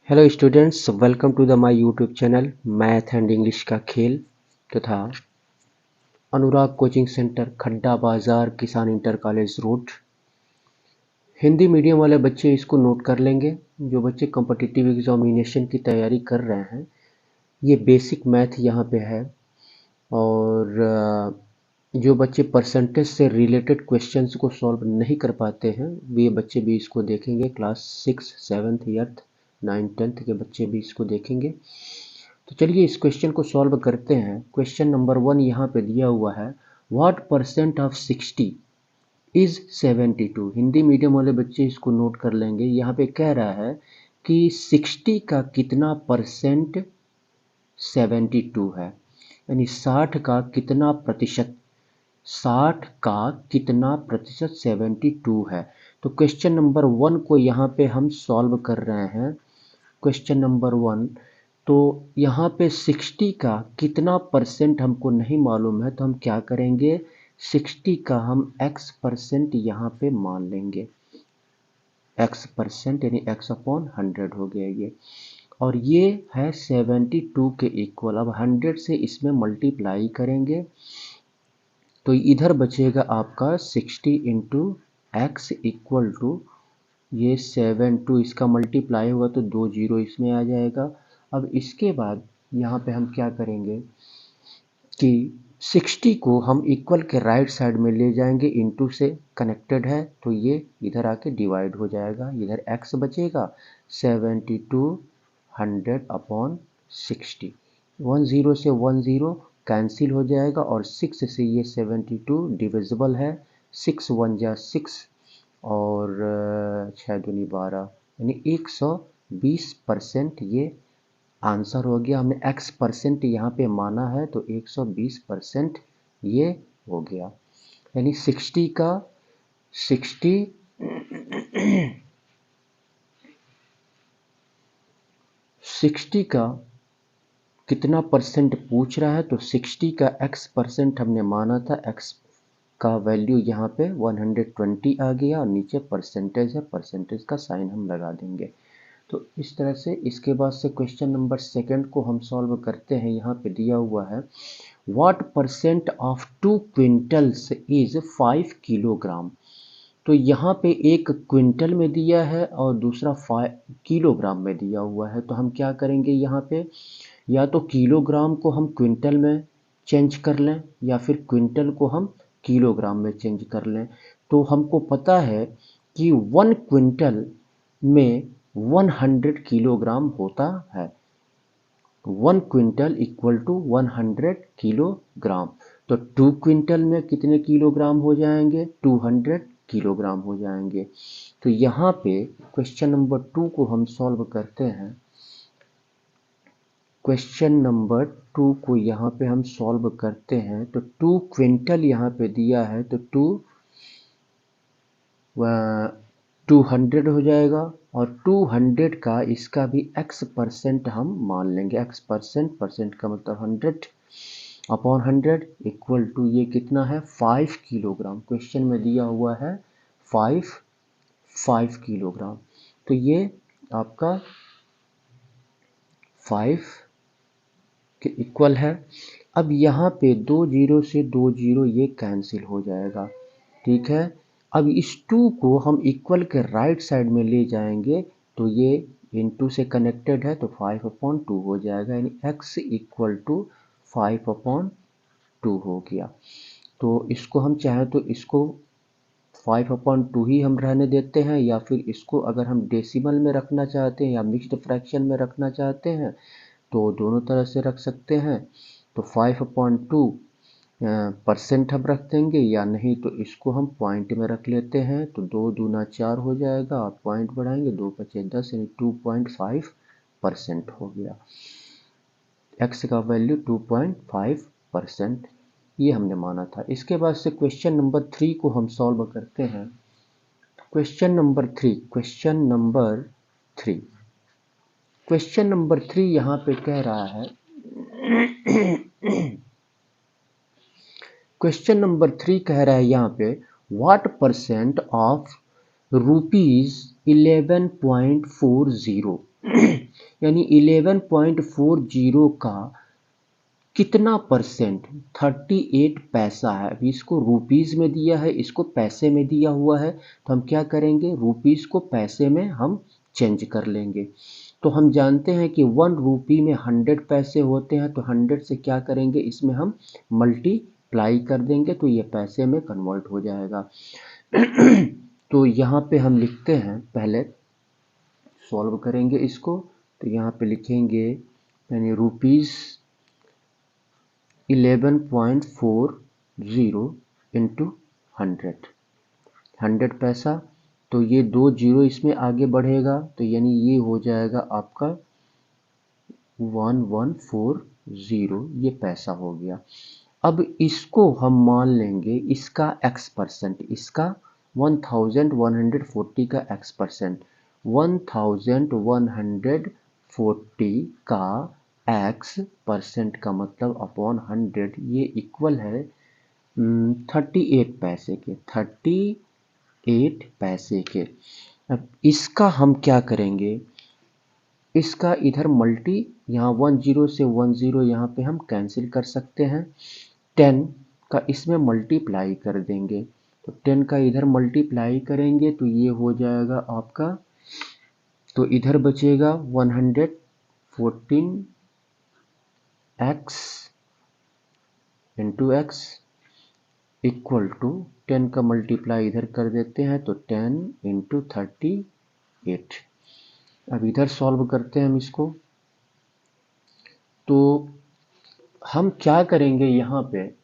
Hello students, welcome to the my YouTube channel math and English का खेल तथा Anurag coaching centre, Khadda Bazaar, Kisan inter college road. Hindi medium वाले बच्चे इसको नोट कर लेंगे। जो बच्चे कॉम्पिटिटिव एग्जामिनेशन की तैयारी कर रहे हैं, ये बेसिक मैथ यहाँ पे है। और जो बच्चे परसेंटेज से रिलेटेड क्वेश्चंस को सॉल्व नहीं कर पाते हैं, ये बच्चे भी इसको देखेंगे। Class 6, 7th, 8th, 9th, 10th के बच्चे भी इसको देखेंगे। तो चलिए इस क्वेश्चन को सॉल्व करते हैं। क्वेश्चन नंबर 1 यहाँ पे दिया हुआ है, what percent of 60 is 72। Hindi medium वाले बच्चे इसको नोट कर लेंगे। यहाँ पे कह रहा है कि 60 का कितना परसेंट 72 है, यानी 60 का कितना प्रतिशत, 60 का कितना प्रतिशत 72 है। तो क्वेश्चन नंबर 1 को यहाँ पे हम सॉल्व कर रहे हैं। क्वेश्चन नंबर 1, तो यहाँ पे 60 का कितना परसेंट हमको नहीं मालूम है, तो हम क्या करेंगे, 60 का हम x परसेंट यहाँ पे मान लेंगे। x परसेंट यानी x अपॉन 100 हो गया ये। और ये है 72 के इक्वल। अब 100 से इसमें मल्टीप्लाई करेंगे तो इधर बचेगा आपका 60 इंटू एक्स इक्वल टू ये 72, इसका मल्टीप्लाई होगा तो 2 जीरो इसमें आ जाएगा। अब इसके बाद यहाँ पे हम क्या करेंगे कि 60 को हम इक्वल के राइट साइड में ले जाएंगे, इनटू से कनेक्टेड है तो ये इधर आके डिवाइड हो जाएगा, इधर x बचेगा 72 100 अपॉन 60। 10 से 10 कैंसिल हो जाएगा और 6 से ये 72 डिविजिबल है। 6 1 जा 6 और 6 दूनी 12, यानी 120% ये आंसर हो गया। हमने x परसेंट यहाँ पे माना है तो 120% ये हो गया। यानी 60 का 60 का कितना परसेंट पूछ रहा है, तो 60 का x परसेंट हमने माना था। x का वैल्यू यहाँ पे 120 आ गया और नीचे परसेंटेज है, परसेंटेज का साइन हम लगा देंगे। तो इस तरह से इसके बाद से क्वेश्चन नंबर 2 को हम सॉल्व करते हैं। यहाँ पे दिया हुआ है, what percent of 2 quintals is 5 kilogram. तो यहाँ पे एक क्विंटल में दिया है और दूसरा 5 किलोग्राम में दिया हुआ है। तो हम क्या करेंगे, यहाँ पे या तो किलोग्राम को हम क्विंटल में चेंज कर लें या फिर क्विंटल को हम किलोग्राम में चेंज कर लें। तो हमको पता है कि 1 क्विंटल में 100 किलोग्राम होता है। 1 क्विंटल इक्वल टू 100 किलोग्राम। तो 2 क्विंटल में कितने किलोग्राम हो जाएंगे, 200 किलोग्राम हो जाएंगे। तो यहाँ पे क्वेश्चन नंबर 2 को हम सॉल्व करते हैं। क्वेश्चन नंबर 2 को यहाँ पे हम सॉल्व करते हैं तो 2 क्विंटल यहाँ पे दिया है तो 200 हो जाएगा और 200 का इसका भी x परसेंट हम मान लेंगे। x परसेंट, परसेंट का मतलब 100 अपॉन 100 इक्वल टू ये कितना है, 5 किलोग्राम। क्वेश्चन में दिया हुआ है 5 किलोग्राम। तो ये आपका 5 के इक्वल है। अब यहाँ पे 2 जीरो से 2 जीरो ये कैंसिल हो जाएगा, ठीक है। अब इस 2 को हम इक्वल के राइट साइड में ले जाएंगे तो ये इनटू से कनेक्टेड है तो 5/2 हो जाएगा, यानी x इक्वल टू 5/2 हो गया। तो इसको हम चाहें तो इसको 5/2 ही हम रहने देते हैं, या फिर इसको अगर हम डेसिमल में रखना चाहते हैं या मिक्स्ड फ्रैक्शन में रखना चाहते हैं तो दोनों तरह से रख सकते हैं। तो 5/2 परसेंट हम रख देंगे, या नहीं तो इसको हम पॉइंट में रख लेते हैं तो 2 दूना 4 हो जाएगा और पॉइंट बढ़ाएंगे 2 पचे 10 यानी 2.5% हो गया। x का वैल्यू 2.5% ये हमने माना था। इसके बाद से क्वेश्चन नंबर 3 को हम सॉल्व करते हैं। क्वेश्चन नंबर 3 यहाँ पे कह रहा है, क्वेश्चन नंबर 3 कह रहा है यहाँ पे, व्हाट परसेंट ऑफ ₹11.40 यानी 11.40 का कितना परसेंट, 38 पैसा है। अभी इसको रुपीज़ में दिया है, इसको पैसे में दिया हुआ है, तो हम क्या करेंगे, रुपीज़ को पैसे में हम चेंज कर लेंगे। तो हम जानते हैं कि 1 रुपी में 100 पैसे होते हैं, तो 100 से क्या करेंगे, इसमें हम मल्टीप्लाई कर देंगे, तो ये पैसे में कन्वर्ट हो जाएगा। तो यहाँ पे हम लिखते हैं, पहले सॉल्व करेंगे इसको, तो यहाँ पे लिखेंगे यानी रुपीज़ 11.40 इंटू 100 पैसा, तो ये 2 जीरो इसमें आगे बढ़ेगा, तो यानी ये हो जाएगा आपका 1140, ये पैसा हो गया। अब इसको हम मान लेंगे इसका x परसेंट, इसका 1140 का x परसेंट, 1140 का x परसेंट का मतलब अपॉन 100, ये इक्वल है 38 पैसे के, 38 पैसे के। अब इसका हम क्या करेंगे, इसका इधर मल्टी, यहाँ 10 से 10 यहाँ पे हम कैंसिल कर सकते हैं, 10 का इसमें मल्टीप्लाई कर देंगे, तो 10 का इधर मल्टीप्लाई करेंगे तो ये हो जाएगा आपका, तो इधर बचेगा 114x into x equal to 10 का मल्टीप्लाई इधर कर देते हैं, तो 10 इंटू 38। अब इधर सॉल्व करते हैं हम इसको, तो हम क्या करेंगे, यहाँ पे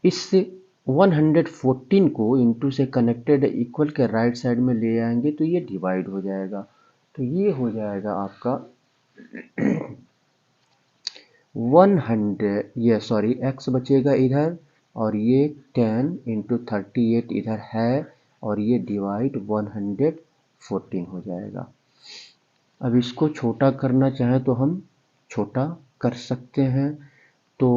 इस 114 को इनटू से कनेक्टेड इक्वल के राइट साइड में ले आएंगे, तो ये डिवाइड हो जाएगा, तो ये हो जाएगा आपका 100, ये सॉरी x बचेगा इधर, और ये 10 इंटू 38 इधर है, और ये डिवाइड 114 हो जाएगा। अब इसको छोटा करना चाहें तो हम छोटा कर सकते हैं, तो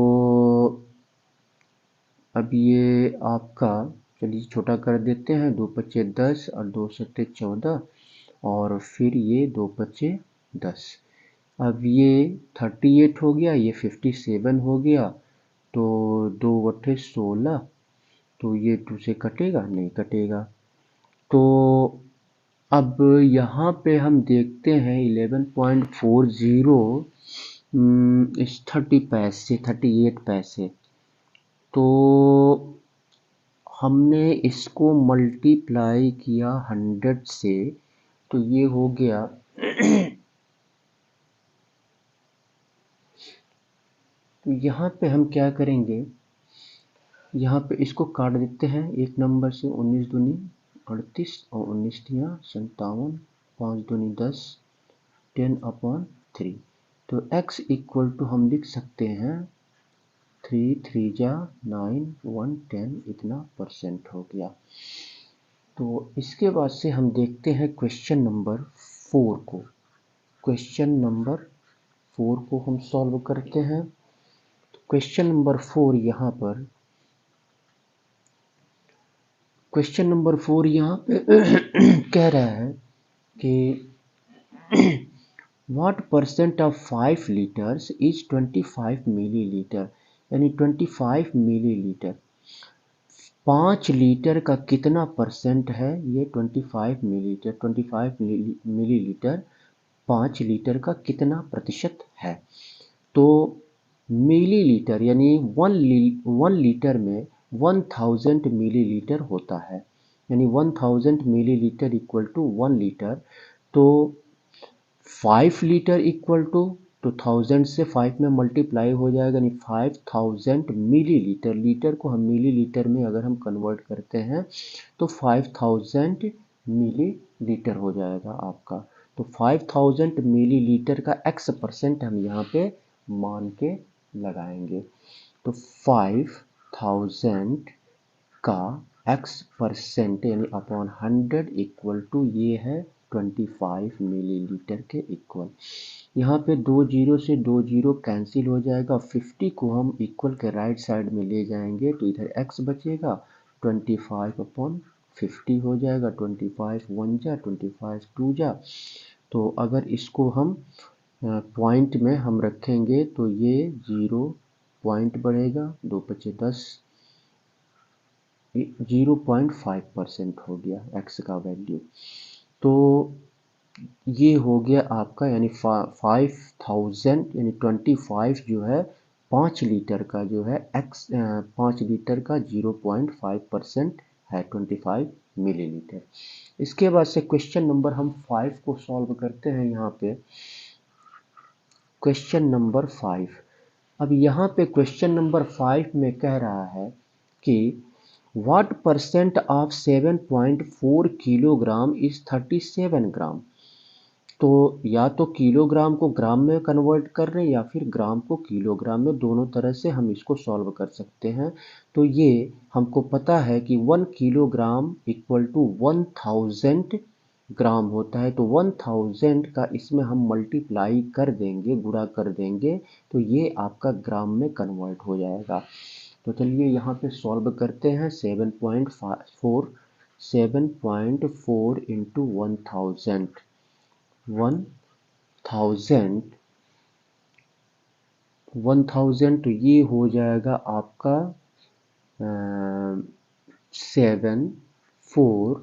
अब ये आपका, चलिए छोटा कर देते हैं, 2 पच्चे 10 और 2 सत्ते 14, और फिर ये 2 पच्चे 10। अब ये 38 हो गया, ये 57 हो गया, तो 2 बट्टे 16, तो ये 2 से कटेगा, नहीं कटेगा। तो अब यहाँ पे हम देखते हैं 11.40 इस 38 पैसे, तो हमने इसको मल्टीप्लाई किया 100 से, तो ये हो गया तो यहाँ पे हम क्या करेंगे, यहाँ पे इसको काट देते हैं एक नंबर से, 19 दूनी 38 और 19 तियाँ 57, 5 दूनी 10, 10/3, तो x इक्वल टू हम लिख सकते हैं 3 3 जा 9 1 10, इतना परसेंट हो गया। तो इसके बाद से हम देखते हैं क्वेश्चन नंबर 4 को, क्वेश्चन नंबर 4 को हम सॉल्व करते हैं। क्वेश्चन नंबर 4 यहाँ पर, क्वेश्चन नंबर 4 यहाँ पे कह रहा है कि what percent of 5 litres is 25 millilitre, यानी 25 मिलीलीटर, 5 लीटर का कितना परसेंट है, ये 25 मिलीलीटर, 25 मिलीलीटर 5 लीटर का कितना प्रतिशत है। तो मिलीलीटर यानी 1 लीटर में 1000 मिलीलीटर होता है, यानी 1000 मिलीलीटर इक्वल टू 1 लीटर, तो 5 लीटर इक्वल टू, तो 1000 से 5 में मल्टीप्लाई हो जाएगा, यानी 5000 मिलीलीटर, लीटर को हम मिलीलीटर में अगर हम कन्वर्ट करते हैं तो 5000 मिलीलीटर हो जाएगा आपका। तो 5000 मिलीलीटर का x परसेंट हम यहाँ पे मान के लगाएंगे, तो 5000 का x परसेंट यानी अपॉन 100 इक्वल टू ये है 25 मिलीलीटर के इक्वल। यहाँ पे 2 जीरो से 2 जीरो कैंसिल हो जाएगा, 50 को हम इक्वल के राइट साइड में ले जाएंगे, तो इधर x बचेगा, 25/50 हो जाएगा, 25 1 जा 25 2 जा, तो अगर इसको हम पॉइंट में हम रखेंगे तो ये 0 पॉइंट बढ़ेगा, 2 पचे 10, 0.5% हो गया x का वैल्यू। तो ये हो गया आपका यानी 5000 यानी 25 जो है 5 लीटर का जो है 5 लीटर का 0.5% है 25 मिलीलीटर। इसके बाद से क्वेश्चन नंबर हम 5 को सॉल्व करते हैं। यहाँ पे क्वेश्चन नंबर 5, अब यहाँ पे क्वेश्चन नंबर 5 में कह रहा है कि what percent of 7.4 kilogram is 37 ग्राम। तो या तो किलोग्राम को ग्राम में कन्वर्ट कर रहे हैं या फिर ग्राम को किलोग्राम में, दोनों तरह से हम इसको सॉल्व कर सकते हैं। तो ये हमको पता है कि 1 किलोग्राम इक्वल टू 1000 ग्राम होता है। तो 1000 का इसमें हम मल्टीप्लाई कर देंगे, गुणा कर देंगे, तो ये आपका ग्राम में कन्वर्ट हो जाएगा। तो चलिए यहाँ पे सॉल्व करते हैं। 7.4 इंटू 1000 1000 तो ये हो जाएगा आपका 7 4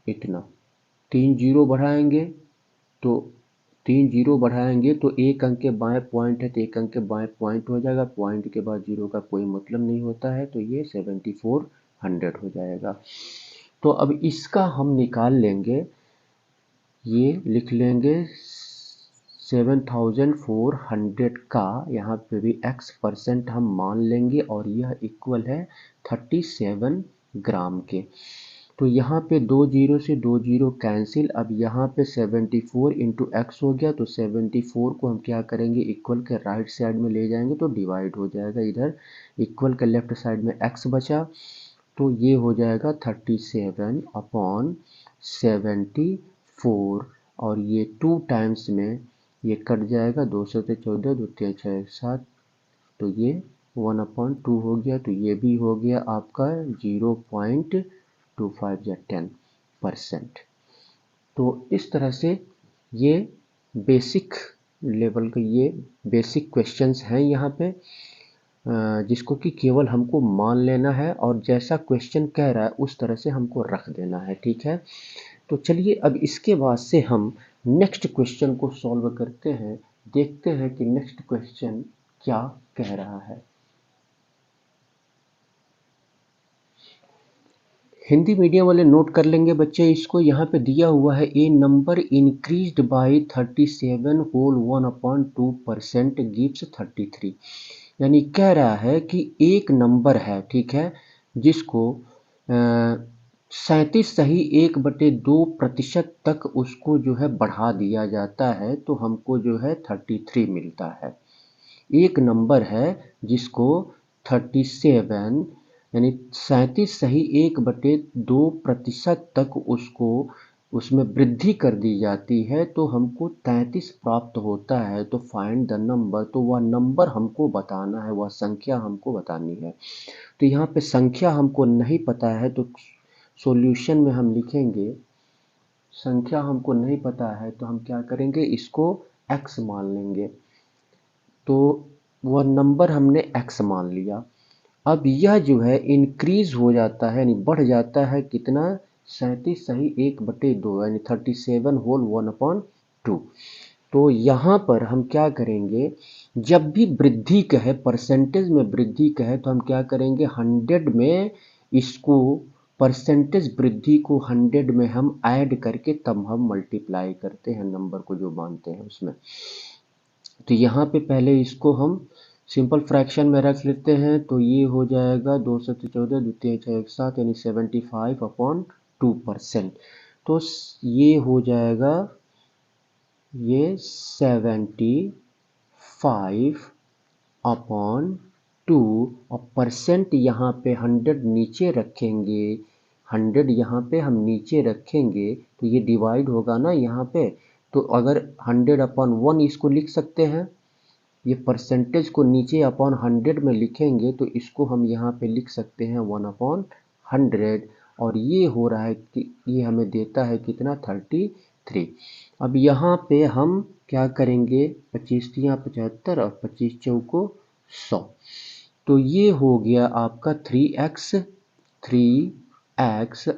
इतना, 3 जीरो बढ़ाएंगे तो 3 जीरो बढ़ाएंगे तो एक अंक के बाएं पॉइंट है तो एक अंक के बाएं पॉइंट हो जाएगा, पॉइंट के बाद जीरो का कोई मतलब नहीं होता है, तो ये 7400 हो जाएगा। तो अब इसका हम निकाल लेंगे, ये लिख लेंगे 7400 का यहाँ पे भी x% हम मान लेंगे और यह इक्वल है 37 ग्राम के। तो यहाँ पे 2 जीरो से 2 जीरो कैंसिल, अब यहाँ पे 74 इंटू एक्स हो गया, तो 74 को हम क्या करेंगे, इक्वल के राइट साइड में ले जाएंगे तो डिवाइड हो जाएगा, इधर इक्वल के लेफ्ट साइड में x बचा, तो ये हो जाएगा 37/74 और ये 2 टाइम्स में ये कट जाएगा, 2 से 14, 2 3 6 7, तो ये 1/2 हो गया, तो ये भी हो गया आपका 0.25 या 10%। तो इस तरह से ये बेसिक लेवल के ये बेसिक क्वेश्चंस हैं यहाँ पे, जिसको कि केवल हमको मान लेना है और जैसा क्वेश्चन कह रहा है उस तरह से हमको रख देना है, ठीक है। तो चलिए अब इसके बाद से हम नेक्स्ट क्वेश्चन को सॉल्व करते हैं, देखते हैं कि नेक्स्ट क्वेश्चन क्या कह रहा है। हिंदी मीडियम वाले नोट कर लेंगे बच्चे इसको। यहाँ पे दिया हुआ है a number increased by 37 whole 1/2% gives 33, यानी कह रहा है कि एक नंबर है, ठीक है, जिसको 37 सही 1/2% तक उसको जो है बढ़ा दिया जाता है तो हमको जो है 33 मिलता है। एक नंबर है जिसको 37 यानी 37 सही 1/2% तक उसको उसमें वृद्धि कर दी जाती है तो हमको 33 प्राप्त होता है। तो फाइंड द नंबर, तो वह नंबर हमको बताना है, वह संख्या हमको बतानी है। तो यहाँ पे संख्या हमको नहीं पता है तो सॉल्यूशन में हम लिखेंगे, संख्या हमको नहीं पता है तो हम क्या करेंगे, इसको x मान लेंगे। तो वह नंबर हमने x मान लिया। अब यह जो है इंक्रीज हो जाता है यानी बढ़ जाता है कितना, 37 सही 1/2 यानी 37 होल 1/2। तो यहाँ पर हम क्या करेंगे, जब भी वृद्धि कहे, परसेंटेज में वृद्धि कहे तो हम क्या करेंगे, 100 में इसको परसेंटेज वृद्धि को 100 में हम ऐड करके तब हम मल्टीप्लाई करते हैं नंबर को जो मानते हैं उसमें। तो यहाँ पे पहले इसको हम सिंपल फ्रैक्शन में रख लेते हैं, तो ये हो जाएगा 2 से 14, 2 3 6 1 7 यानी 75/2%। तो ये हो जाएगा ये 75/2 और परसेंट यहाँ पे 100 नीचे रखेंगे, 100 यहाँ पे हम नीचे रखेंगे तो ये डिवाइड होगा ना यहाँ पे, तो अगर 100/1 इसको लिख सकते हैं, ये परसेंटेज को नीचे अपॉन 100 में लिखेंगे तो इसको हम यहाँ पे लिख सकते हैं 1/100 और ये हो रहा है कि ये हमें देता है कितना, 3। अब यहाँ पे हम क्या करेंगे, 25 तियाँ 75 और 25 चौको 100, तो ये हो गया आपका 3x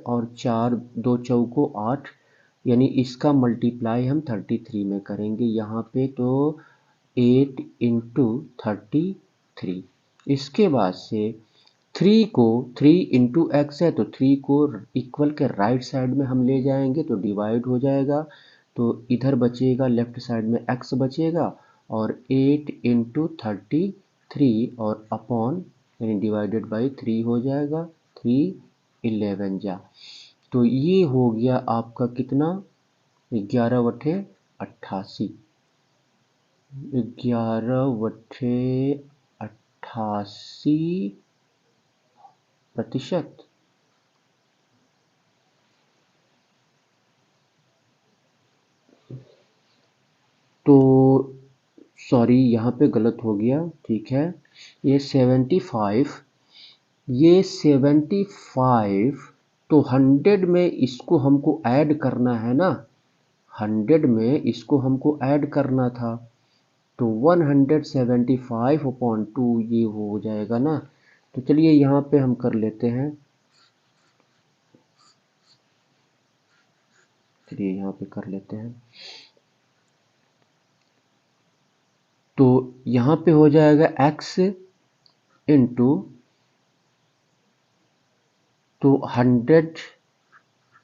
और 4 2 चौको 8, यानी इसका मल्टीप्लाई हम 33 में करेंगे यहाँ पे, तो 8 इंटू 33। इसके बाद से 3 को 3 इंटू एक्स है तो 3 को इक्वल के राइट साइड में हम ले जाएंगे तो डिवाइड हो जाएगा, तो इधर बचेगा लेफ्ट साइड में x बचेगा और 8 इंटू 33 और अपॉन यानी डिवाइडेड बाई 3 हो जाएगा, 3 11 जा, तो ये हो गया आपका कितना 11/88, 11/88%। तो सॉरी यहाँ पे गलत हो गया, ठीक है, ये 75, ये 75, तो 100 में इसको हमको ऐड करना है ना, 100 में इसको हमको ऐड करना था, तो 175/2 ये हो जाएगा ना, तो चलिए यहाँ पे हम कर लेते हैं, चलिए यहाँ पे कर लेते हैं, तो यहाँ पे हो जाएगा x इंटू, तो 100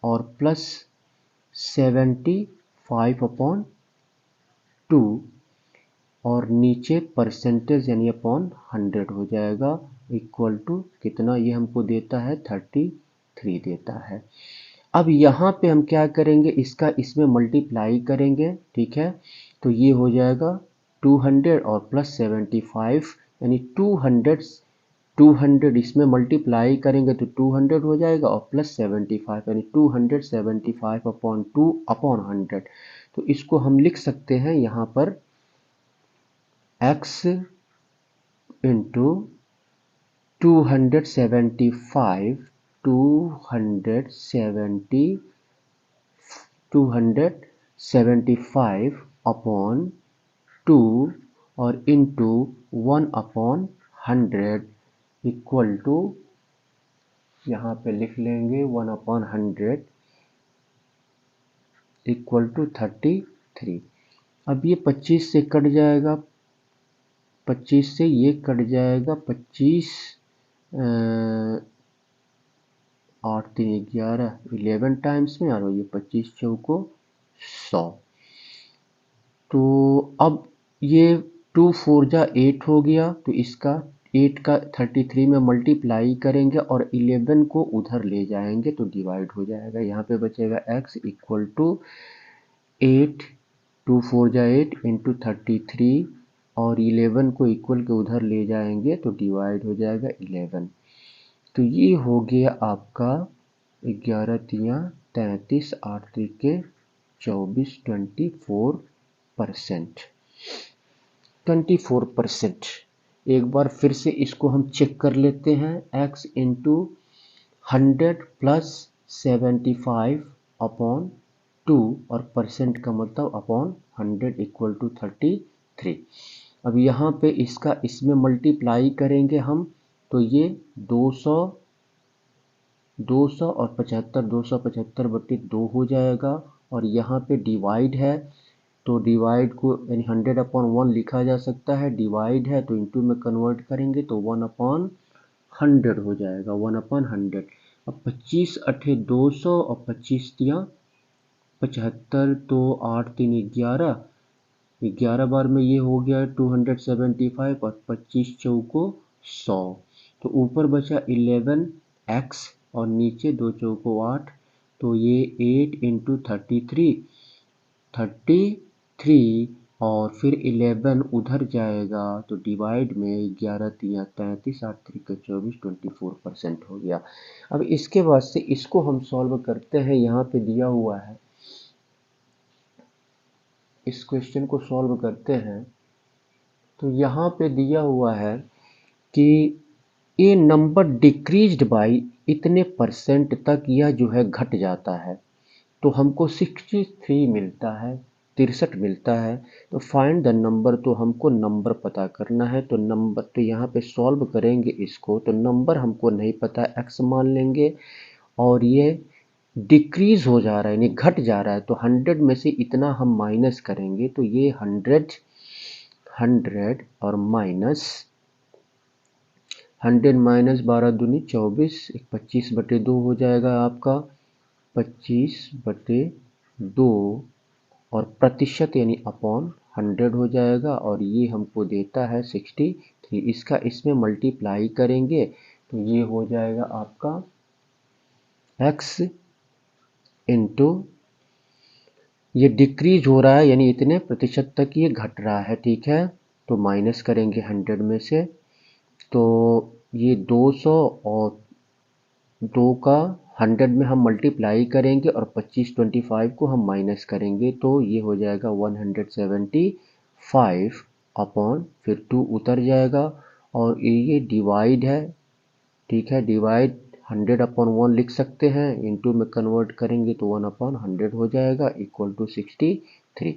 और प्लस 75/2 और नीचे परसेंटेज यानी अपॉन 100 हो जाएगा, इक्वल टू कितना ये हमको देता है 33 देता है। अब यहाँ पे हम क्या करेंगे, इसका इसमें मल्टीप्लाई करेंगे, ठीक है, तो ये हो जाएगा 200 और प्लस 75 यानी 200 इसमें मल्टीप्लाई करेंगे तो 200 हो जाएगा और प्लस 75 यानी 275/2 अपॉन 100, तो इसको हम लिख सकते हैं यहाँ पर x इंटू 275 अपॉन 2 और इंटू 1/100 इक्वल टू, यहाँ पे लिख लेंगे 1/100 इक्वल टू 33। अब ये 25 से कट जाएगा, 25 से ये कट जाएगा, 25 8 3 11 11 टाइम्स में, और ये 25 चौको 100, तो अब ये 2 4 जा 8 हो गया, तो इसका 8 का 33 में मल्टीप्लाई करेंगे और 11 को उधर ले जाएंगे तो डिवाइड हो जाएगा, यहाँ पे बचेगा x इक्वल टू 8 2 4 जा 8 इंटू 33 और 11 को इक्वल के उधर ले जाएंगे तो डिवाइड हो जाएगा 11, तो ये हो गया आपका 11 तियाँ 33 8 त्रिके 24 24%। एक बार फिर से इसको हम चेक कर लेते हैं, x इंटू 100 प्लस 75/2 और परसेंट का मतलब अपॉन 100 इक्वल टू 33। अब यहाँ पे इसका इसमें मल्टीप्लाई करेंगे हम, तो ये 200 और 75 275/2 हो जाएगा, और यहाँ पे डिवाइड है तो डिवाइड को यानी 100/1 लिखा जा सकता है, डिवाइड है तो इंटू में कन्वर्ट करेंगे तो 1/100 हो जाएगा, 1/100। अब 25 8 200 और 25 तियाँ 75, तो 8 3 11 बार में ये हो गया 275 और 25 चौको 100, तो ऊपर बचा 11x और नीचे 2 चौको 8, तो ये 8 इंटू 33 और फिर 11 उधर जाएगा तो डिवाइड में 11 तियाँ 33 8 त्रिके 24 24% हो गया। अब इसके बाद से इसको हम सॉल्व करते हैं, यहाँ पे दिया हुआ है, इस क्वेश्चन को सॉल्व करते हैं, तो यहाँ पे दिया हुआ है कि ये नंबर डिक्रीज्ड बाय इतने परसेंट तक यह जो है घट जाता है, तो हमको 63 मिलता है, 63 मिलता है। तो फाइंड द नंबर, तो हमको नंबर पता करना है। तो नंबर, तो यहाँ पे सॉल्व करेंगे इसको, तो नंबर हमको नहीं पता है, x मान लेंगे और ये डिक्रीज हो जा रहा है यानी घट जा रहा है। तो 100 में से इतना हम माइनस करेंगे, तो ये 100 और माइनस 100 माइनस 12 दूनी 24, 25/2 हो जाएगा आपका, 25/2 और प्रतिशत यानी अपॉन 100 हो जाएगा और ये हमको देता है 63। इसका इसमें मल्टीप्लाई करेंगे तो ये हो जाएगा आपका x इंटू, ये डिक्रीज हो रहा है यानी इतने प्रतिशत तक ये घट रहा है, ठीक है। तो माइनस करेंगे 100 में से, तो ये 200 और 2 का 100 में हम मल्टीप्लाई करेंगे और 25 को हम माइनस करेंगे, तो ये हो जाएगा 175 अपॉन, फिर 2 उतर जाएगा और ये डिवाइड है, ठीक है। डिवाइड 100/1 लिख सकते हैं, इनटू में कन्वर्ट करेंगे तो 1/100 हो जाएगा इक्वल टू 63।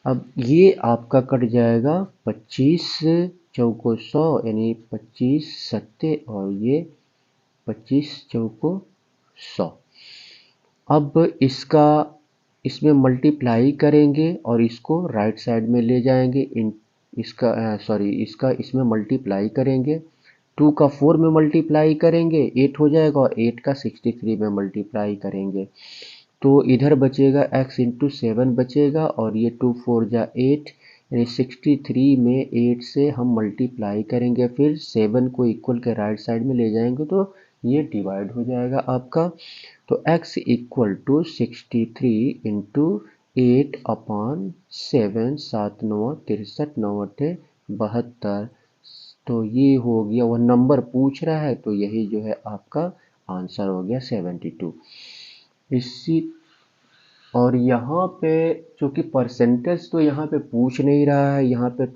अब ये आपका कट जाएगा 25 चौको 100 यानी 25 सत्ते और ये 25 चौको 100। अब इसका इसमें मल्टीप्लाई करेंगे और इसको राइट साइड में ले जाएंगे, इन इसका सॉरी इसका इसमें मल्टीप्लाई करेंगे, 2 का 4 में मल्टीप्लाई करेंगे 8 हो जाएगा और 8 का 63 में मल्टीप्लाई करेंगे, तो इधर बचेगा x इंटू 7 बचेगा और ये 2 4 जा 8 यानी 63 में 8 से हम मल्टीप्लाई करेंगे, फिर 7 को इक्वल के राइट साइड में ले जाएंगे तो ये डिवाइड हो जाएगा आपका। तो x इक्वल टू 63 इंटू 8/7, 7 9 63 9 8 72, तो ये हो गया, वह नंबर पूछ रहा है तो यही जो है आपका आंसर हो गया 72। इसी, और यहाँ पे चूँकि परसेंटेज तो यहाँ पे पूछ नहीं रहा है, यहाँ पे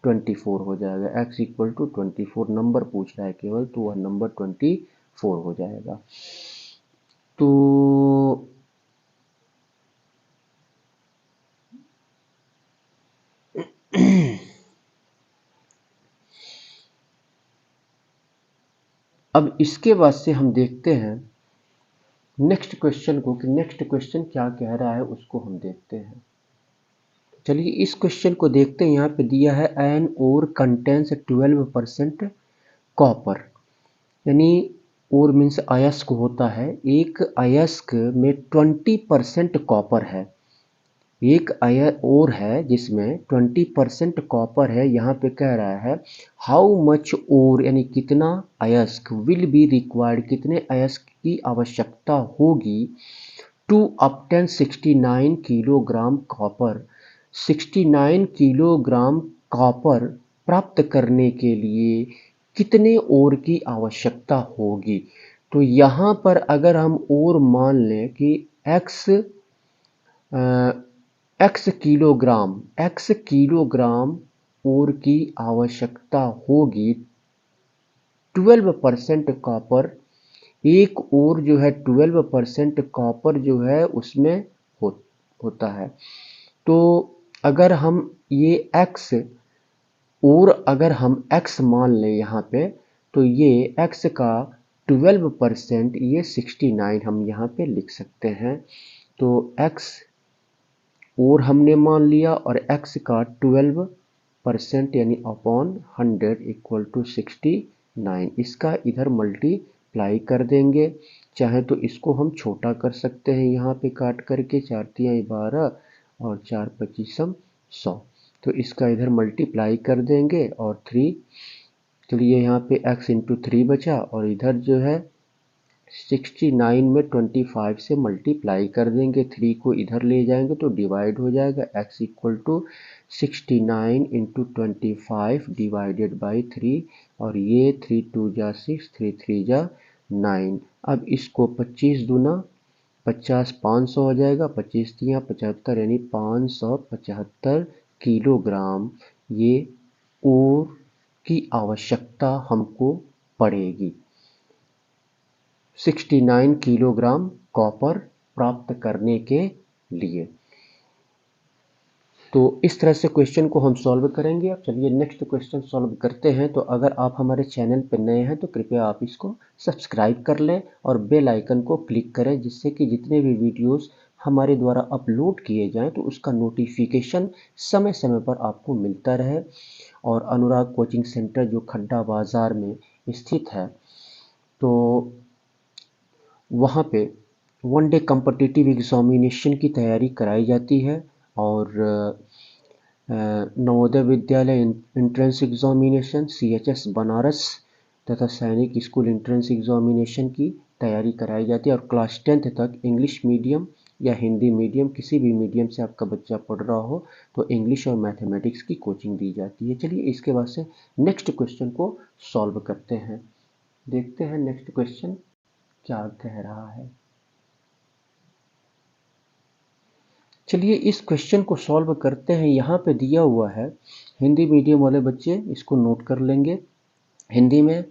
24 हो जाएगा, x इक्वल टू 24 नंबर पूछ रहा है केवल, तो वह नंबर 24 हो जाएगा। तो अब इसके बाद से हम देखते हैं नेक्स्ट क्वेश्चन को, कि नेक्स्ट क्वेश्चन क्या कह रहा है उसको हम देखते हैं। चलिए इस क्वेश्चन को देखते हैं। यहाँ पे दिया है एन ओर कंटेंस 12% कॉपर, यानी ओर मीन्स अयस्क होता है, एक अयस्क में 20% कॉपर है, एक ओर है जिसमें 20% कॉपर है। यहाँ पे कह रहा है हाउ मच ओर यानी कितना अयस्क विल बी रिक्वायर्ड, कितने अयस्क की आवश्यकता होगी to obtain 69 kilogram copper, 69 kilogram copper प्राप्त करने के लिए कितने ओर की आवश्यकता होगी। तो यहाँ पर अगर हम ओर मान लें कि x किलोग्राम ओर की आवश्यकता होगी, 12% कॉपर, एक ओर जो है 12% कॉपर जो है उसमें होता है। तो अगर हम ये x और अगर हम x मान लें यहाँ पे, तो ये x का 12% ये 69 हम यहाँ पे लिख सकते हैं। तो x और हमने मान लिया और x का 12% यानी अपॉन 100 इक्वल टू 69, इसका इधर मल्टीप्लाई कर देंगे। चाहे तो इसको हम छोटा कर सकते हैं यहाँ पे काट करके, 4 तियाई 12 और 4 पचीसम 100, तो इसका इधर मल्टीप्लाई कर देंगे और 3, चलिए यहाँ पे x इंटू 3 बचा और इधर जो है 69 में 25 से मल्टीप्लाई कर देंगे, 3 को इधर ले जाएंगे तो डिवाइड हो जाएगा, x equal to 69 into 25 divided by 3 और ये 3 2 जा 6, 3 3 जा 9। अब इसको 25 दूना 50, 500 हो जाएगा, 25 तियाँ 75 यानी 575 किलोग्राम ये ओर की आवश्यकता हमको पड़ेगी। 69 किलोग्राम कॉपर प्राप्त करने के लिए। तो इस तरह से क्वेश्चन को हम सॉल्व करेंगे। अब चलिए नेक्स्ट क्वेश्चन सॉल्व करते हैं। तो अगर आप हमारे चैनल पर नए हैं तो कृपया आप इसको सब्सक्राइब कर लें और बेल आइकन को क्लिक करें, जिससे कि जितने भी वीडियोस हमारे द्वारा अपलोड किए जाएं तो उसका नोटिफिकेशन समय समय पर आपको मिलता रहे। और अनुराग कोचिंग सेंटर जो खड्डा बाज़ार में स्थित है, तो वहाँ पे वन डे कॉम्पिटिटिव एग्जामिनेशन की तैयारी कराई जाती है। और Navodaya Vidyalaya entrance examination CHS Banaras तथा सैनिक स्कूल एंट्रेंस एग्जामिनेशन की तैयारी कराई जाती है। और क्लास 10th तक इंग्लिश मीडियम या हिंदी मीडियम, किसी भी मीडियम से आपका बच्चा पढ़ रहा हो तो इंग्लिश और मैथमेटिक्स की कोचिंग दी जाती है। चलिए इसके बाद से नेक्स्ट क्वेश्चन को सॉल्व करते हैं। देखते हैं नेक्स्ट क्वेश्चन क्या कह रहा है। चलिए इस क्वेश्चन को सॉल्व करते हैं। यहाँ पे दिया हुआ है, हिंदी मीडियम वाले बच्चे इसको नोट कर लेंगे। हिंदी में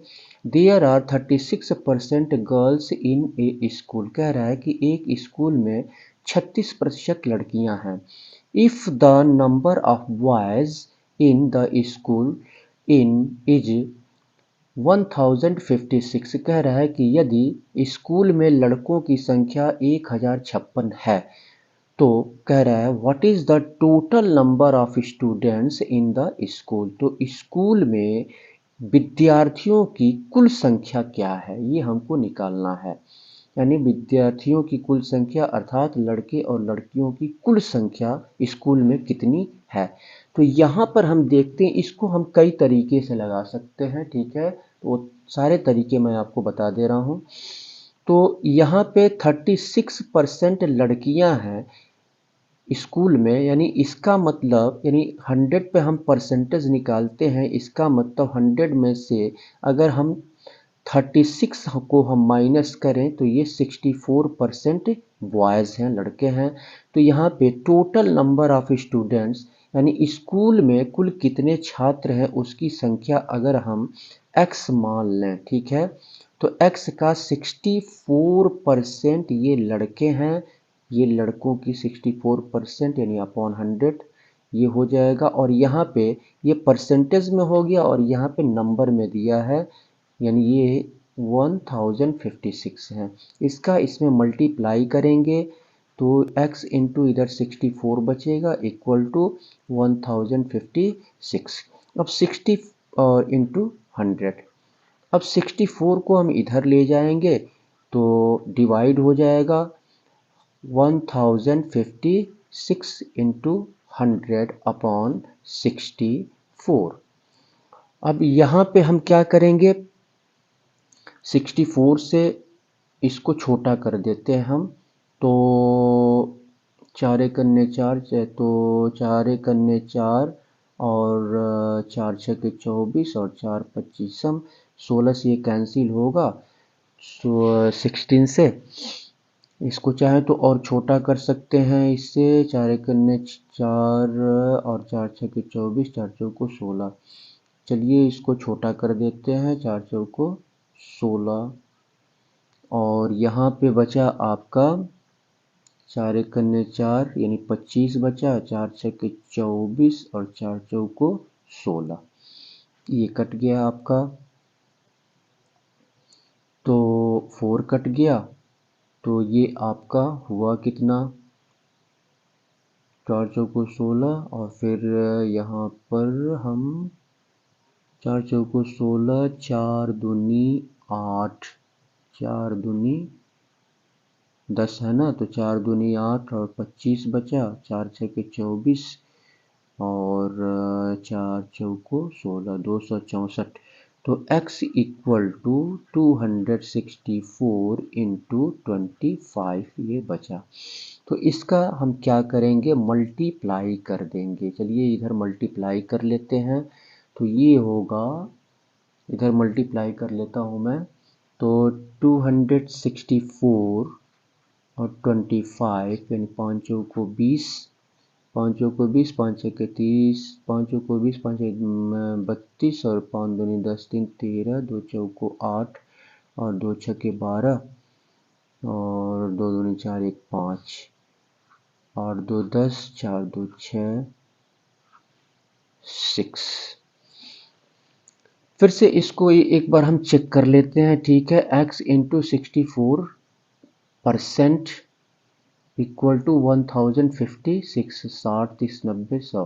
there are 36% girls in a school, कह रहा है कि एक स्कूल में 36% लड़कियां हैं। If the number of boys in the school in is 1056, कह रहा है कि यदि स्कूल में लड़कों की संख्या 1056 है तो कह रहा है what is the total number of students in the school. तो स्कूल में विद्यार्थियों की कुल संख्या क्या है, ये हमको निकालना है। यानी विद्यार्थियों की कुल संख्या अर्थात लड़के और लड़कियों की कुल संख्या स्कूल में कितनी है। तो यहाँ पर हम देखते हैं, इसको हम कई तरीके से लगा सकते हैं, ठीक है। तो सारे तरीके मैं आपको बता दे रहा हूँ। तो यहाँ पे 36% लड़कियाँ हैं स्कूल में, यानी इसका मतलब, यानी 100 पे हम परसेंटेज निकालते हैं, इसका मतलब 100 में से अगर हम 36 को हम माइनस करें तो ये 64% बॉयज़ हैं, लड़के हैं। तो यहाँ पे टोटल नंबर ऑफ स्टूडेंट्स, यानी स्कूल में कुल कितने छात्र हैं उसकी संख्या अगर हम x मान लें, ठीक है, तो x का 64% ये लड़के हैं, ये लड़कों की 64% यानी अपॉन 100 ये हो जाएगा। और यहाँ पे ये परसेंटेज में हो गया और यहाँ पे नंबर में दिया है, यानी ये 1056 है। इसका इसमें मल्टीप्लाई करेंगे तो x इंटू इधर 64 बचेगा इक्वल टू 1056। अब 60 और इंटू 100, अब 64 को हम इधर ले जाएंगे तो डिवाइड हो जाएगा 1056 इंटू 100 अपॉन 64। अब यहाँ पे हम क्या करेंगे, 64 से इसको छोटा कर देते हैं हम। तो 4 एक अन्य 4, तो 4 एक अन्य 4 और 4 छः 24 और 4 25, 16 से ये कैंसिल होगा 16 से। इसको चाहे तो और छोटा कर सकते हैं इससे, 4 एक अन्य 4 और 4 छः 24, 4 चौको 16। चलिए इसको छोटा कर देते हैं, 4 चौको 16। और यहाँ पे बचा आपका 4 एक अन्य 4 यानी 25 बचा, 4 छः 24 और 4 चौको 16, ये कट गया आपका। तो 4 कट गया, तो ये आपका हुआ कितना, 4 चौको 16। और फिर यहाँ पर हम 4 चौको 16, 4 दूनी 8, 4 दूनी 10 है ना, तो 4 दूनी 8 और 25 बचा, 4 छः 24 और 4 चौको 16, 264। तो x इक्वल टू 264 इंटू 25 ये बचा। तो इसका हम क्या करेंगे, मल्टीप्लाई कर देंगे। चलिए इधर मल्टीप्लाई कर लेते हैं, तो ये होगा, इधर मल्टीप्लाई कर लेता हूँ मैं, तो 264 और 25 यानी 5 चौको 20, 5 चौको 20, 5 छः 30, 5 चौको 20, 5 32 और 5 दूनी 10, 3 13, 2 चौको 8 और 2 छः 12 और 2 दूनी 4, 1 5, 8 2 10, 4 2 6, 6। फिर से इसको एक बार हम चेक कर लेते हैं, ठीक है। x into 64% equal to 1056, 60 30 90 100।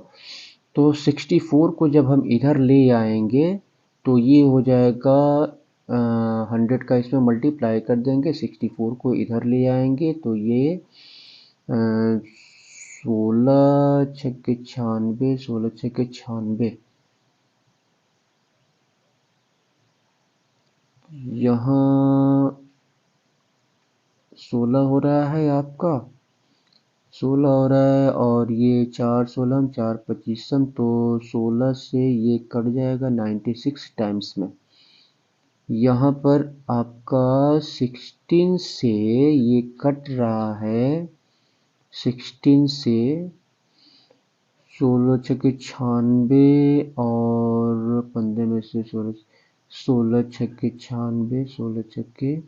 तो 64 को जब हम इधर ले आएंगे तो ये हो जाएगा 100 का इसमें मल्टीप्लाई कर देंगे, 64 को इधर ले आएंगे तो ये 16 छक्के 96, 16 छक्के 96, यहाँ 16 हो रहा है आपका, 16 हो रहा है। और ये 4 16 4 25, तो 16 से ये कट जाएगा 96 टाइम्स में। यहाँ पर आपका 16 से ये कट रहा है, 16 से 16 छक्के 96 और 15 में से 16, 16 छक्के 96, 16 छक्के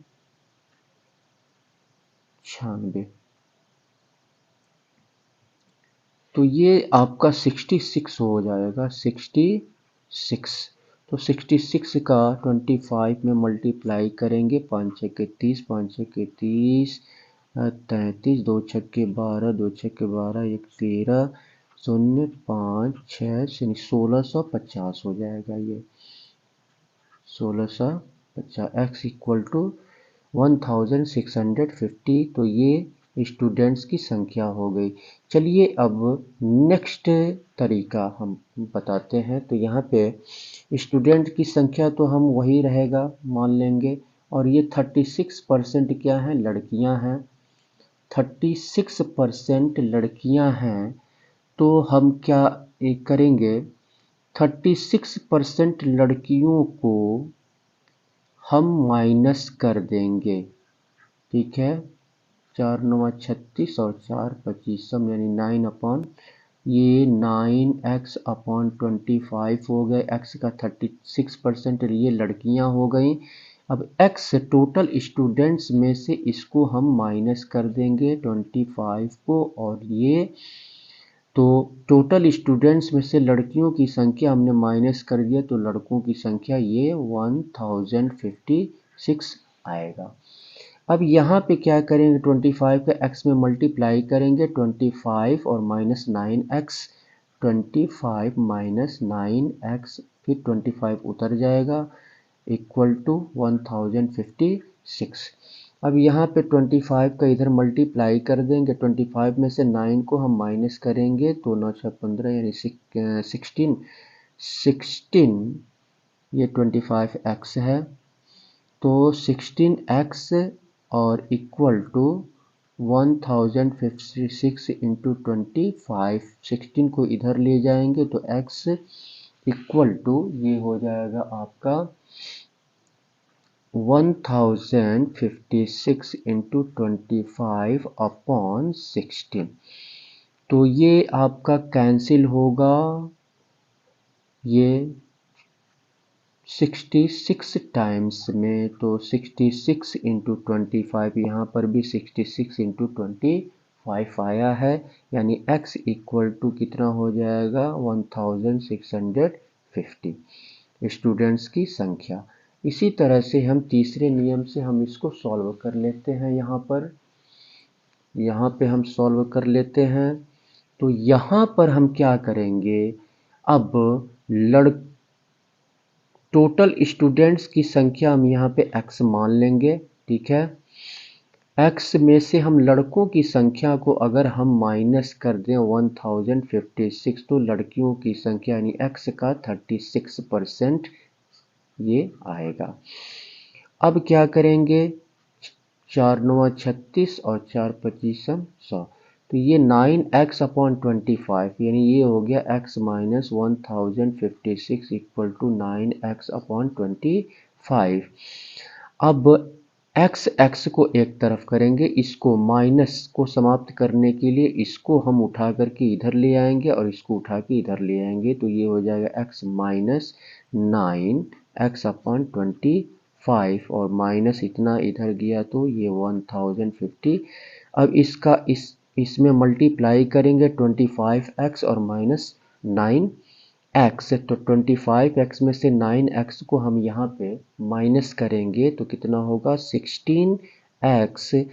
96, तो ये आपका 66 हो जाएगा, 66। तो 66 का 25 में मल्टीप्लाई करेंगे, 5 छक्के 30, 5 छक्के 30, 33, 2 छक्के 12, 2 छक्के 12, 1 13, 0 5 6 1650 हो जाएगा ये, 1650। x इक्वल टू 1650, तो ये स्टूडेंट्स की संख्या हो गई। चलिए अब नेक्स्ट तरीका हम बताते हैं। तो यहाँ पे स्टूडेंट की संख्या तो हम वही रहेगा मान लेंगे, और ये 36% क्या है, लड़कियां हैं, 36% लड़कियां हैं। तो हम क्या करेंगे, 36% लड़कियों को हम माइनस कर देंगे, ठीक है। 4 9 36 और 4 25 यानी 9 अपॉन, ये 9x अपॉन 25 हो गए। x का 36% ये लड़कियां हो गई। अब x टोटल स्टूडेंट्स में से इसको हम माइनस कर देंगे 25 को, और ये तो टोटल स्टूडेंट्स में से लड़कियों की संख्या हमने माइनस कर दिया, तो लड़कों की संख्या ये 1056 आएगा। अब यहाँ पे क्या करेंगे, 25 का x में मल्टीप्लाई करेंगे, 25 और माइनस 9x, 25 माइनस 9x, फिर 25 उतर जाएगा, इक्वल टू 1056। अब यहाँ पे 25 का इधर मल्टीप्लाई कर देंगे, 25 में से 9 को हम माइनस करेंगे तो 9 6 15 यानी 16, 16 ये 25x है, तो 16x और इक्वल टू 1056 इंटू 25, 16 को इधर ले जाएंगे तो x इक्वल टू ये हो जाएगा आपका 1056 इंटू 25 अपॉन 16। तो ये आपका कैंसिल होगा, ये 66 टाइम्स में, तो 66 इंटू 25, यहाँ पर भी 66 इंटू 25 आया है, यानी x इक्वल टू कितना हो जाएगा, 1650 स्टूडेंट्स की संख्या। इसी तरह से हम तीसरे नियम से हम इसको सॉल्व कर लेते हैं। यहाँ पे हम सॉल्व कर लेते हैं। तो यहाँ पर हम क्या करेंगे, अब टोटल स्टूडेंट्स की संख्या हम यहाँ पे x मान लेंगे, ठीक है। x में से हम लड़कों की संख्या को अगर हम माइनस कर दें 1056, तो लड़कियों की संख्या यानी x का 36% ये आएगा। अब क्या करेंगे, 4 9 36 और 4 25 100, तो ये 9x अपॉन 25 यानी ये हो गया x minus 1056 equal to 9x upon 25। अब x को एक तरफ करेंगे, इसको माइनस को समाप्त करने के लिए इसको हम उठा करके इधर ले आएंगे और इसको उठा के इधर ले आएंगे, तो ये हो जाएगा x माइनस 9x अपॉन 25। 5 और माइनस इतना इधर गया तो ये 1050। अब इसमें मल्टीप्लाई करेंगे 25x और माइनस 9x। तो 25x में से 9x को हम यहाँ पे माइनस करेंगे तो कितना होगा 16x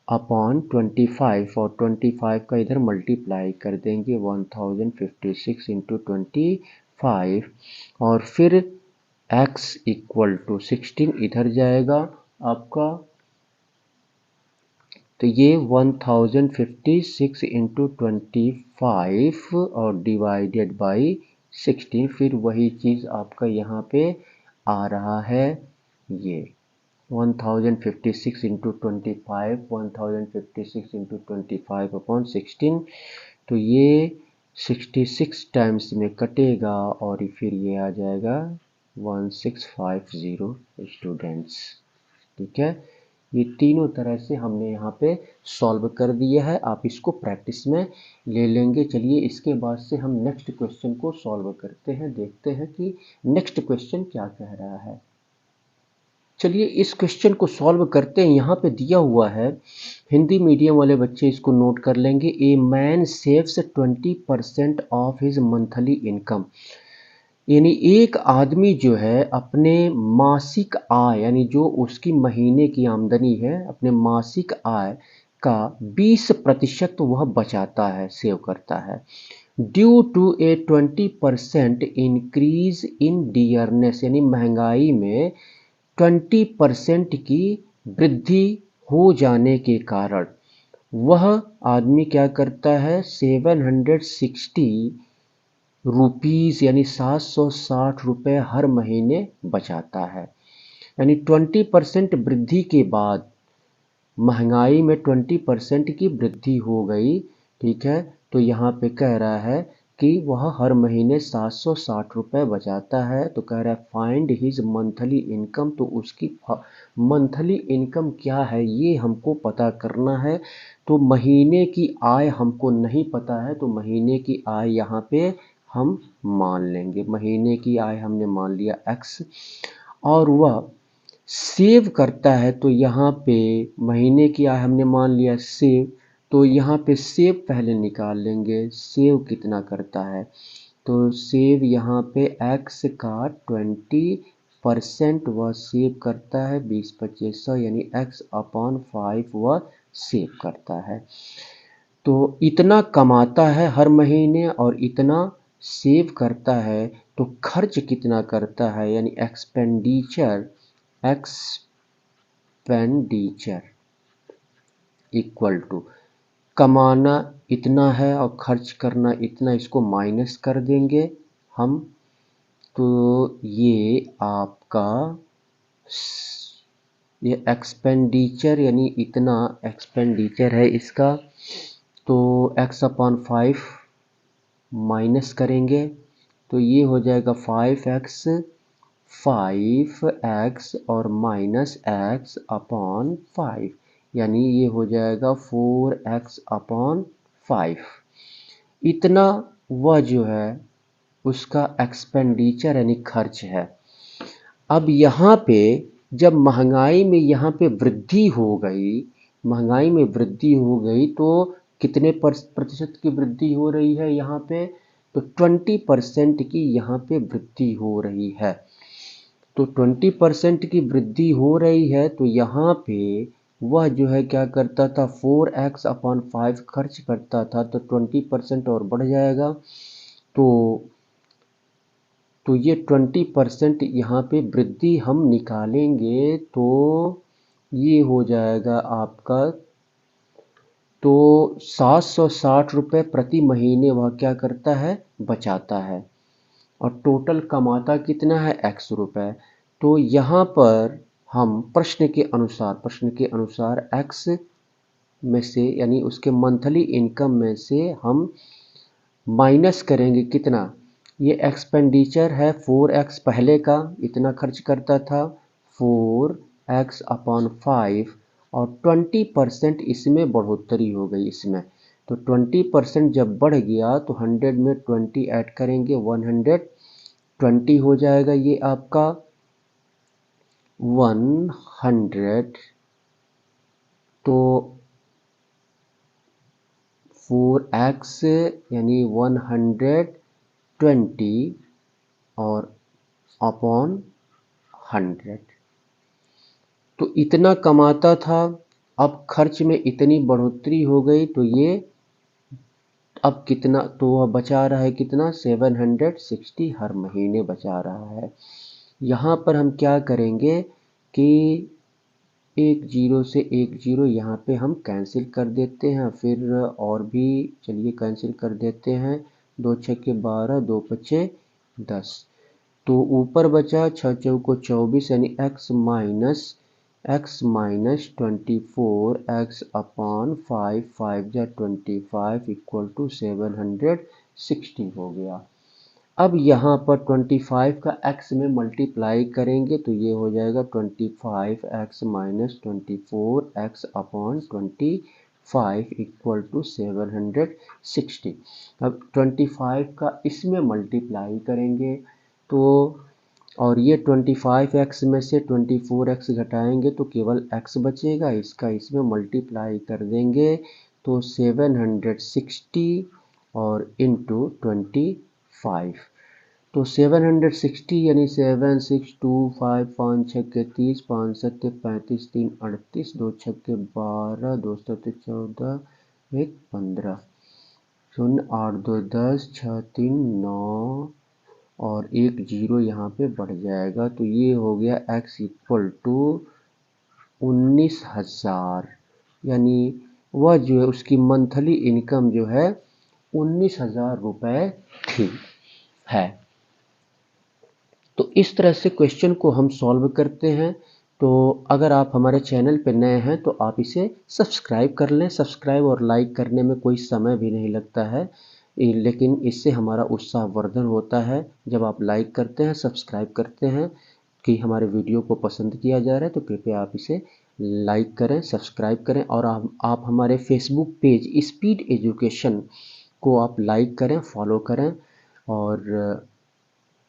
अपॉन 25 और 25 का इधर मल्टीप्लाई कर देंगे 1056 इंटू 25 और फिर x इक्वल टू 16 इधर जाएगा आपका, तो ये 1056 इंटू 25 और डिवाइडेड बाई 16, फिर वही चीज़ आपका यहाँ पे आ रहा है, ये 1056 इंटू 25 1056 इंटू 25 अपॉन 16। तो ये 66 टाइम्स में कटेगा और फिर ये आ जाएगा 1650 स्टूडेंट्स। ठीक है, ये तीनों तरह से हमने यहाँ पे सॉल्व कर दिया है, आप इसको प्रैक्टिस में ले लेंगे। चलिए इसके बाद से हम नेक्स्ट क्वेश्चन को सॉल्व करते हैं, देखते हैं कि नेक्स्ट क्वेश्चन क्या कह रहा है। चलिए इस क्वेश्चन को सॉल्व करते हैं। यहाँ पे दिया हुआ है, हिंदी मीडियम वाले बच्चे इसको नोट कर लेंगे। A man saves 20% of his monthly income, यानी एक आदमी जो है अपने मासिक आय, यानी जो उसकी महीने की आमदनी है, अपने मासिक आय का 20% वह बचाता है, सेव करता है। Due to a 20% increase in dearness, यानी महंगाई में 20% की वृद्धि हो जाने के कारण वह आदमी क्या करता है, 760 रुपीज़ यानी 760 रुपये हर महीने बचाता है। यानी 20% वृद्धि के बाद महंगाई में 20% की वृद्धि हो गई। ठीक है, तो यहाँ पे कह रहा है कि वह हर महीने 760 रुपये बचाता है। तो कह रहा है फाइंड हिज मंथली इनकम, तो उसकी मंथली इनकम क्या है ये हमको पता करना है। तो महीने की आय हमको नहीं पता है, तो महीने की आय यहाँ पे हम मान लेंगे। महीने की आय हमने मान लिया x, और वह सेव करता है, तो यहाँ पे महीने की आय हमने मान लिया सेव, तो यहाँ पे सेव पहले निकाल लेंगे। सेव कितना करता है, तो सेव यहाँ पे x का 20% वह सेव करता है, 20-25 यानी x अपॉन 5 वह सेव करता है। तो इतना कमाता है हर महीने और इतना सेव करता है, तो खर्च कितना करता है, यानी एक्सपेंडिचर इक्वल टू कमाना इतना है और खर्च करना इतना, इसको माइनस कर देंगे हम। तो ये आपका ये एक्सपेंडिचर यानी इतना एक्सपेंडिचर है इसका, तो x अपॉन 5 माइनस करेंगे तो ये हो जाएगा 5x और माइनस x अपॉन 5, यानी ये हो जाएगा 4x अपॉन 5। इतना वह जो है उसका एक्सपेंडिचर यानी खर्च है। अब यहाँ पे जब महंगाई में यहाँ पे वृद्धि हो गई, महंगाई में वृद्धि हो गई तो कितने प्रतिशत की वृद्धि हो रही है यहाँ पे, तो 20% की यहाँ पे वृद्धि हो रही है। तो 20% की वृद्धि हो रही है, तो यहाँ पे वह जो है क्या करता था, 4x अपॉन 5 खर्च करता था, तो 20% और बढ़ जाएगा। तो ये 20% यहाँ पे वृद्धि हम निकालेंगे तो ये हो जाएगा आपका, तो 760 रुपये प्रति महीने वह क्या करता है, बचाता है, और टोटल कमाता कितना है, x रुपये। तो यहाँ पर हम प्रश्न के अनुसार x में से यानी उसके मंथली इनकम में से हम माइनस करेंगे कितना, ये एक्सपेंडिचर है 4x पहले का इतना खर्च करता था, 4x अपॉन 5 और 20% इसमें बढ़ोतरी हो गई इसमें। तो 20% जब बढ़ गया तो 100 में 20 ऐड करेंगे, 120 हो जाएगा ये आपका। 100 तो 4x यानी 120 और अपॉन 100। तो इतना कमाता था, अब खर्च में इतनी बढ़ोतरी हो गई तो ये अब कितना, तो वह बचा रहा है कितना, 760 हर महीने बचा रहा है। यहाँ पर हम क्या करेंगे कि एक जीरो से एक जीरो यहाँ पे हम कैंसिल कर देते हैं, फिर और भी चलिए कैंसिल कर देते हैं। 2 छक्के 12, 2 पचे 10, तो ऊपर बचा 6 चौको 24 यानी x माइनस 24 x अपॉन 5, 5 जा 25 इक्वल टू 760 हो गया। अब यहाँ पर 25 का x में मल्टीप्लाई करेंगे तो ये हो जाएगा 25x minus 24 x upon 25 equal to 760। अब 25 का इसमें मल्टीप्लाई करेंगे तो, और ये 25x में से 24x घटाएंगे तो केवल x बचेगा, इसका इसमें मल्टीप्लाई कर देंगे तो 760 और इंटू 25, तो 760 यानी 7 6 2 5 5 छक्के 30 5 सत्ते 35 3 38 2 छक्के 12 2 सत्ते 14 1 15 0 8 2 10 6 3 9 और एक जीरो यहाँ पे बढ़ जाएगा तो ये हो गया x इक्वल टू 19,000, यानी वह जो है उसकी मंथली इनकम जो है 19,000 रुपये थी है। तो इस तरह से क्वेश्चन को हम सॉल्व करते हैं। तो अगर आप हमारे चैनल पर नए हैं तो आप इसे सब्सक्राइब कर लें। सब्सक्राइब और लाइक करने में कोई समय भी नहीं लगता है, लेकिन इससे हमारा उत्साहवर्धन होता है। जब आप लाइक करते हैं, सब्सक्राइब करते हैं कि हमारे वीडियो को पसंद किया जा रहा है, तो कृपया आप इसे लाइक करें, सब्सक्राइब करें और आप हमारे फेसबुक पेज स्पीड एजुकेशन को आप लाइक करें, फॉलो करें और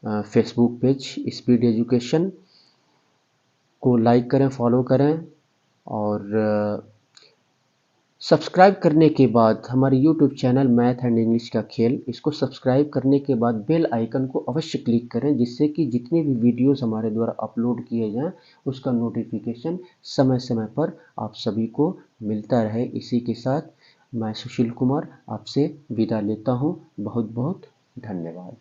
फेसबुक पेज स्पीड एजुकेशन को लाइक करें, फॉलो करें और सब्सक्राइब करने के बाद हमारे YouTube channel math and English का खेल, इसको सब्सक्राइब करने के बाद बेल आइकन को अवश्य क्लिक करें, जिससे कि जितने भी वीडियोस हमारे द्वारा अपलोड किए जाएं उसका नोटिफिकेशन समय समय पर आप सभी को मिलता रहे। इसी के साथ मैं सुशील कुमार आपसे विदा लेता हूं। बहुत बहुत धन्यवाद।